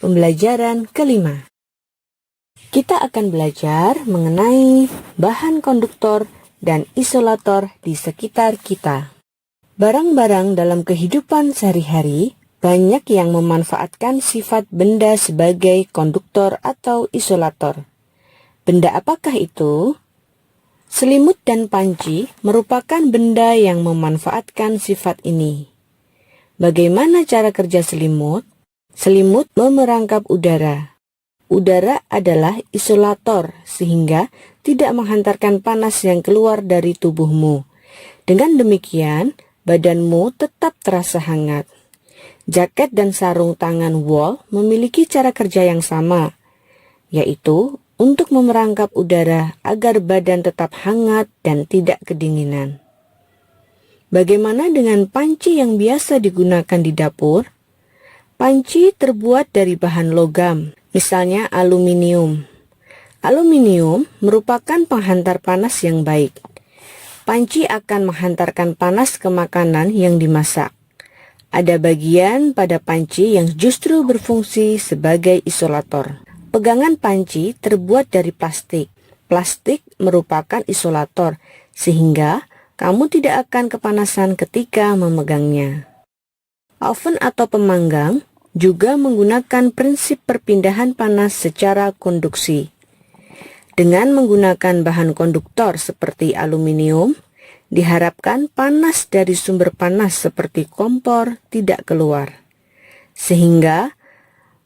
Pembelajaran kelima. Kita akan belajar mengenai bahan konduktor dan isolator di sekitar kita. Barang-barang dalam kehidupan sehari-hari banyak yang memanfaatkan sifat benda sebagai konduktor atau isolator. Benda apakah itu? Selimut dan panci merupakan benda yang memanfaatkan sifat ini. Bagaimana cara kerja selimut? Selimut memerangkap udara. Udara adalah isolator sehingga tidak menghantarkan panas yang keluar dari tubuhmu. Dengan demikian, badanmu tetap terasa hangat. Jaket dan sarung tangan wol memiliki cara kerja yang sama, yaitu untuk memerangkap udara agar badan tetap hangat dan tidak kedinginan. Bagaimana dengan panci yang biasa digunakan di dapur? Panci terbuat dari bahan logam, misalnya aluminium. Aluminium merupakan penghantar panas yang baik. Panci akan menghantarkan panas ke makanan yang dimasak. Ada bagian pada panci yang justru berfungsi sebagai isolator. Pegangan panci terbuat dari plastik. Plastik merupakan isolator, sehingga kamu tidak akan kepanasan ketika memegangnya. Oven atau pemanggang juga menggunakan prinsip perpindahan panas secara konduksi. Dengan menggunakan bahan konduktor seperti aluminium, diharapkan panas dari sumber panas seperti kompor tidak keluar, sehingga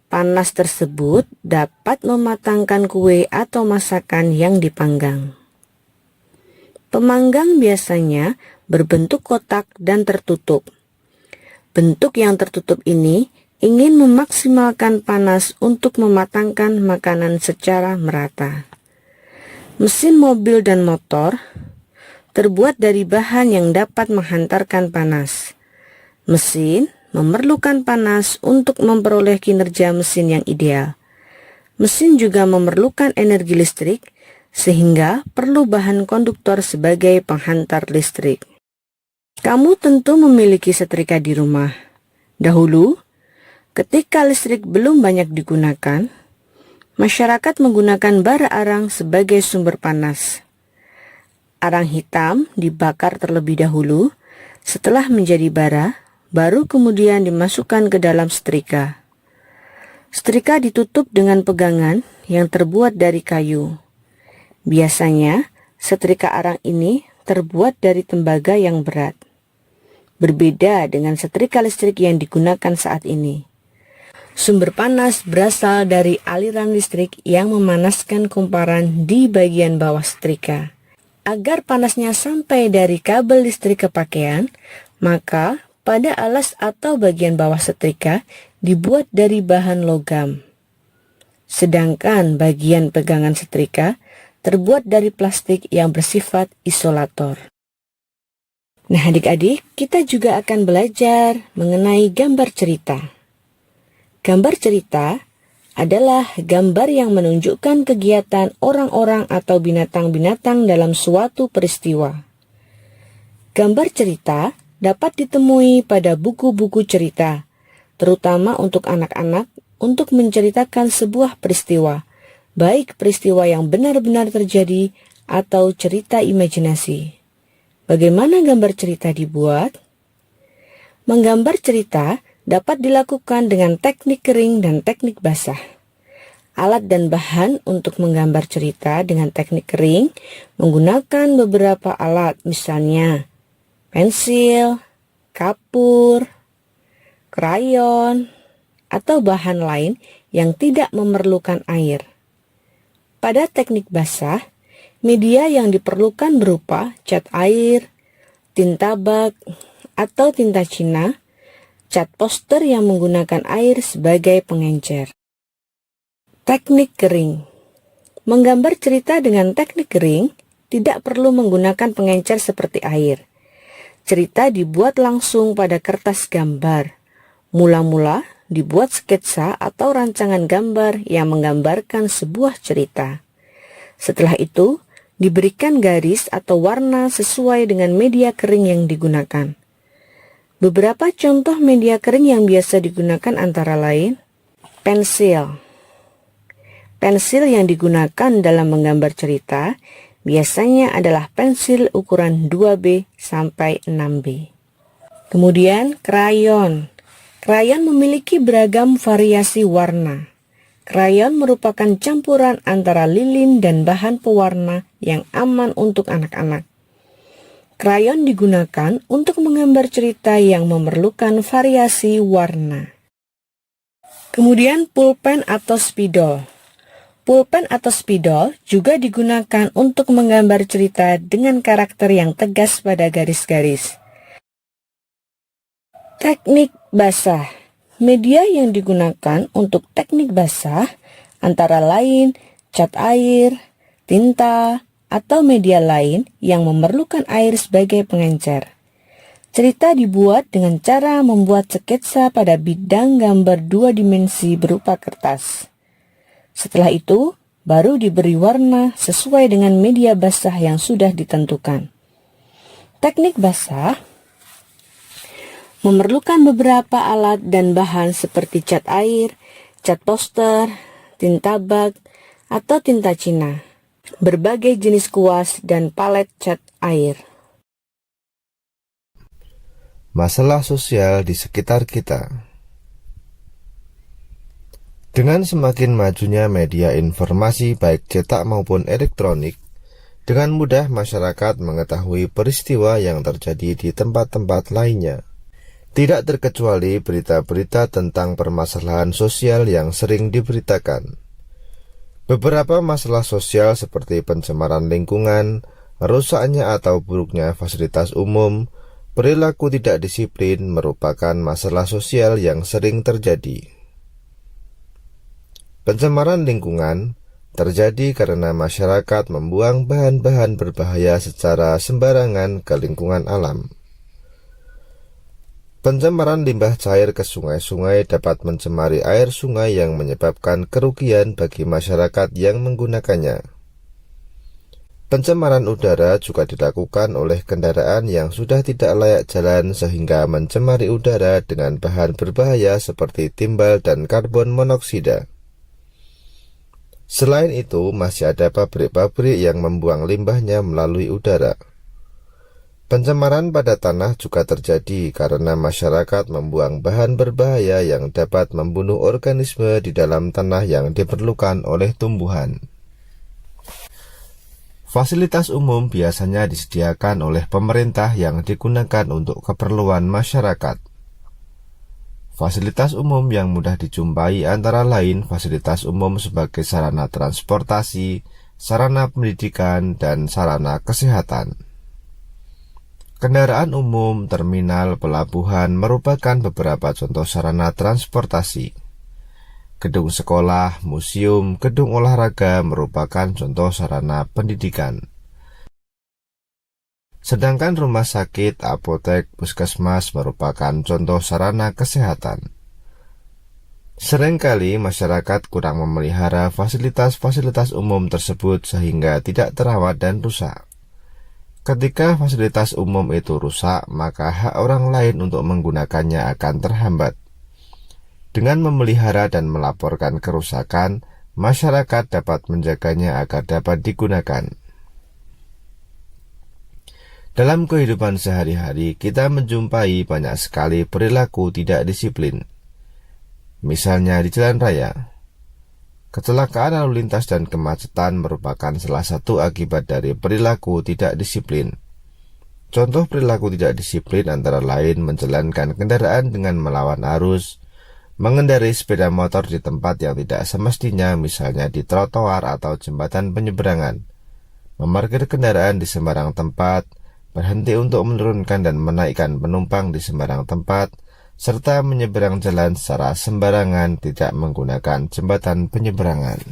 panas tersebut dapat mematangkan kue atau masakan yang dipanggang. Pemanggang biasanya berbentuk kotak dan tertutup. Bentuk yang tertutup ini ingin memaksimalkan panas untuk mematangkan makanan secara merata. Mesin mobil dan motor terbuat dari bahan yang dapat menghantarkan panas. Mesin memerlukan panas untuk memperoleh kinerja mesin yang ideal. Mesin juga memerlukan energi listrik, sehingga perlu bahan konduktor sebagai penghantar listrik. Kamu tentu memiliki setrika di rumah. Dahulu, ketika listrik belum banyak digunakan, masyarakat menggunakan bara arang sebagai sumber panas. Arang hitam dibakar terlebih dahulu, setelah menjadi bara, baru kemudian dimasukkan ke dalam setrika. Setrika ditutup dengan pegangan yang terbuat dari kayu. Biasanya, setrika arang ini terbuat dari tembaga yang berat. Berbeda dengan setrika listrik yang digunakan saat ini. Sumber panas berasal dari aliran listrik yang memanaskan kumparan di bagian bawah setrika. Agar panasnya sampai dari kabel listrik ke pakaian, maka pada alas atau bagian bawah setrika dibuat dari bahan logam. Sedangkan bagian pegangan setrika terbuat dari plastik yang bersifat isolator. Nah, adik-adik, kita juga akan belajar mengenai gambar cerita. Gambar cerita adalah gambar yang menunjukkan kegiatan orang-orang atau binatang-binatang dalam suatu peristiwa. Gambar cerita dapat ditemui pada buku-buku cerita, terutama untuk anak-anak untuk menceritakan sebuah peristiwa, baik peristiwa yang benar-benar terjadi atau cerita imajinasi. Bagaimana gambar cerita dibuat? Menggambar cerita dapat dilakukan dengan teknik kering dan teknik basah. Alat dan bahan untuk menggambar cerita dengan teknik kering menggunakan beberapa alat, misalnya pensil, kapur, krayon, atau bahan lain yang tidak memerlukan air. Pada teknik basah, media yang diperlukan berupa cat air, tinta bak, atau tinta Cina, cat poster yang menggunakan air sebagai pengencer. Teknik kering. Menggambar cerita dengan teknik kering tidak perlu menggunakan pengencer seperti air. Cerita dibuat langsung pada kertas gambar. Mula-mula dibuat sketsa atau rancangan gambar yang menggambarkan sebuah cerita. Setelah itu, diberikan garis atau warna sesuai dengan media kering yang digunakan. Beberapa contoh media kering yang biasa digunakan antara lain Pensil. Pensil yang digunakan dalam menggambar cerita biasanya adalah pensil ukuran 2B sampai 6B. Kemudian krayon. Krayon memiliki beragam variasi warna. Krayon merupakan campuran antara lilin dan bahan pewarna yang aman untuk anak-anak. Krayon digunakan untuk menggambar cerita yang memerlukan variasi warna. Kemudian pulpen atau spidol. Pulpen atau spidol juga digunakan untuk menggambar cerita dengan karakter yang tegas pada garis-garis. Teknik basah. Media yang digunakan untuk teknik basah antara lain cat air, tinta, atau media lain yang memerlukan air sebagai pengencer. Cerita dibuat dengan cara membuat sketsa pada bidang gambar 2 dimensi berupa kertas. Setelah itu, baru diberi warna sesuai dengan media basah yang sudah ditentukan. Teknik basah memerlukan beberapa alat dan bahan seperti cat air, cat poster, tinta bak, atau tinta Cina, berbagai jenis kuas, dan palet cat air. Masalah sosial di sekitar kita. Dengan semakin majunya media informasi baik cetak maupun elektronik, dengan mudah masyarakat mengetahui peristiwa yang terjadi di tempat-tempat lainnya. Tidak terkecuali berita-berita tentang permasalahan sosial yang sering diberitakan. Beberapa masalah sosial seperti pencemaran lingkungan, rusaknya atau buruknya fasilitas umum, perilaku tidak disiplin merupakan masalah sosial yang sering terjadi. Pencemaran lingkungan terjadi karena masyarakat membuang bahan-bahan berbahaya secara sembarangan ke lingkungan alam. Pencemaran limbah cair ke sungai-sungai dapat mencemari air sungai yang menyebabkan kerugian bagi masyarakat yang menggunakannya. Pencemaran udara juga dilakukan oleh kendaraan yang sudah tidak layak jalan sehingga mencemari udara dengan bahan berbahaya seperti timbal dan karbon monoksida. Selain itu, masih ada pabrik-pabrik yang membuang limbahnya melalui udara. Pencemaran pada tanah juga terjadi karena masyarakat membuang bahan berbahaya yang dapat membunuh organisme di dalam tanah yang diperlukan oleh tumbuhan. Fasilitas umum biasanya disediakan oleh pemerintah yang digunakan untuk keperluan masyarakat. Fasilitas umum yang mudah dijumpai antara lain fasilitas umum sebagai sarana transportasi, sarana pendidikan, dan sarana kesehatan. Kendaraan umum, terminal, pelabuhan merupakan beberapa contoh sarana transportasi. Gedung sekolah, museum, gedung olahraga merupakan contoh sarana pendidikan. Sedangkan rumah sakit, apotek, puskesmas merupakan contoh sarana kesehatan. Seringkali masyarakat kurang memelihara fasilitas-fasilitas umum tersebut sehingga tidak terawat dan rusak. Ketika fasilitas umum itu rusak, maka hak orang lain untuk menggunakannya akan terhambat. Dengan memelihara dan melaporkan kerusakan, masyarakat dapat menjaganya agar dapat digunakan. Dalam kehidupan sehari-hari, kita menjumpai banyak sekali perilaku tidak disiplin. Misalnya di jalan raya, kecelakaan lalu lintas dan kemacetan merupakan salah satu akibat dari perilaku tidak disiplin. Contoh perilaku tidak disiplin antara lain menjalankan kendaraan dengan melawan arus, mengendarai sepeda motor di tempat yang tidak semestinya, misalnya di trotoar atau jembatan penyeberangan, memarkir kendaraan di sembarang tempat, berhenti untuk menurunkan dan menaikkan penumpang di sembarang tempat, serta menyeberang jalan secara sembarangan tidak menggunakan jembatan penyeberangan.